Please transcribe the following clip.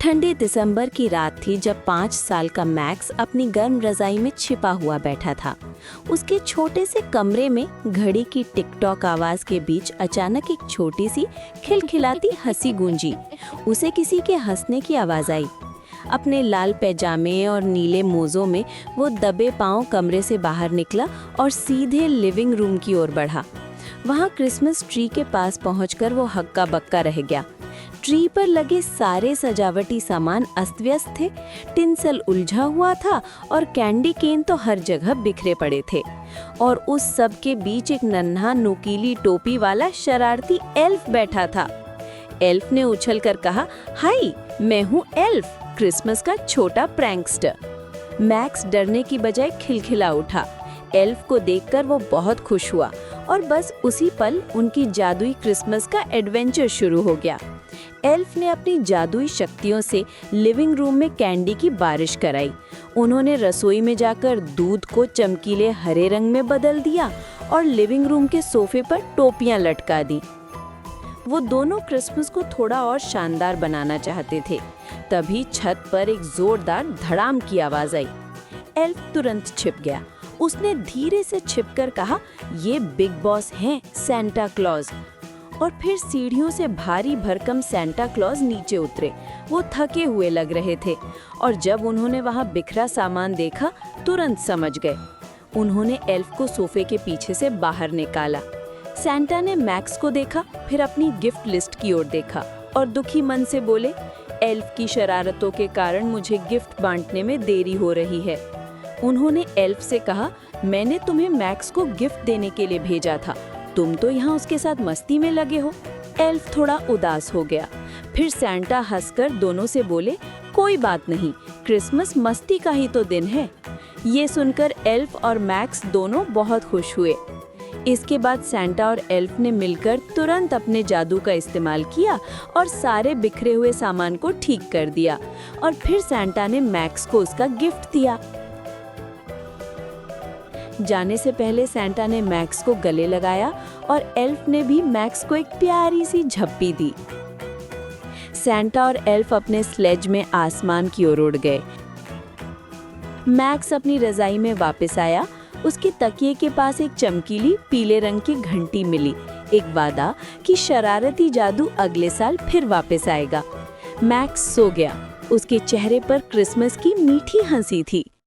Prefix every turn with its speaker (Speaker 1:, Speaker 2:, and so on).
Speaker 1: ठंडे दिसंबर की रात थी जब 5 साल का मैक्स अपनी गर्म रजाई में छिपा हुआ बैठा था। उसके छोटे से कमरे में घड़ी की टिक-टॉक आवाज के बीच अचानक एक छोटी सी खिलखिलाती हंसी गूंजी। उसे किसी के हंसने की आवाज आई। अपने लाल पैजामे और नीले मोज़ों में वो दबे पांव कमरे से बाहर निकला और सीधे लिविंग रूम की ओर बढ़ा। वहाँ क्रिसमस ट्री के पास पहुंचकर वो हक्का बक्का रह गया। ट्री पर लगे सारे सजावटी सामान अस्त-व्यस्त थे, टिंसल उलझा हुआ था और कैंडी केन तो हर जगह बिखरे पड़े थे। और उस सब के बीच एक नन्हा नुकीली टोपी वाला शरारती एल्फ बैठा था। एल्फ ने उछलकर कहा, हाय, मैं हूँ एल्फ, क्रिसमस का छोटा प्रैंकस्टर। मैक्स डरने की बजाय खिलखिला उठा। एल्फ को देखकर वो बहुत खुश हुआ और बस उसी पल उनकी जादुई क्रिसमस का एडवेंचर शुरू हो गया। एल्फ ने अपनी जादुई शक्तियों से लिविंग रूम में कैंडी की बारिश कराई। उन्होंने रसोई में जाकर दूध को चमकीले हरे रंग में बदल दिया और लिविंग रूम के सोफे पर टोपियां लटका दी। वो दोनों क्रिसमस को थोड़ा और शानदार बनाना चाहते थे। तभी छत पर एक जोरदार धड़ाम की आवाज आई। एल्फ तुरंत छिप गया। उसने धीरे से छिपकर कहा, ये बिग बॉस हैं, सैंटा क्लॉज। और फिर सीढ़ियों से भारी भरकम सैंटा क्लॉज नीचे उतरे। वो थके हुए लग रहे थे और जब उन्होंने वहाँ बिखरा सामान देखा तुरंत समझ गए। उन्होंने एल्फ को सोफे के पीछे से बाहर निकाला। सैंटा ने मैक्स को देखा, फिर अपनी गिफ्ट लिस्ट की ओर देखा और दुखी मन से बोले, एल्फ की शरारतों के कारण मुझे गिफ्ट बांटने में देरी हो रही है। उन्होंने एल्फ से कहा, मैंने तुम्हें मैक्स को गिफ्ट देने के लिए भेजा था, तुम तो यहाँ उसके साथ मस्ती में लगे हो। एल्फ थोड़ा उदास हो गया। फिर सैंटा हंसकर दोनों से बोले, कोई बात नहीं, क्रिसमस मस्ती का ही तो दिन है। ये सुनकर एल्फ और मैक्स दोनों बहुत खुश हुए। इसके बाद सैंटा और एल्फ ने मिलकर तुरंत अपने जादू का इस्तेमाल किया और सारे बिखरे हुए सामान को ठीक कर दिया। और फिर सैंटा ने मैक्स को उसका गिफ्ट दिया। जाने से पहले सैंटा ने मैक्स को गले लगाया और एल्फ ने भी मैक्स को एक प्यारी सी झप्पी दी। सैंटा और एल्फ अपने स्लेज में आसमान की ओर उड़ गए। मैक्स अपनी रजाई में वापस आया। उसके तकिए के पास एक चमकीली पीले रंग की घंटी मिली, एक वादा कि शरारती जादू अगले साल फिर वापस आएगा। मैक्स सो गया। उसके चेहरे पर क्रिसमस की मीठी हंसी थी।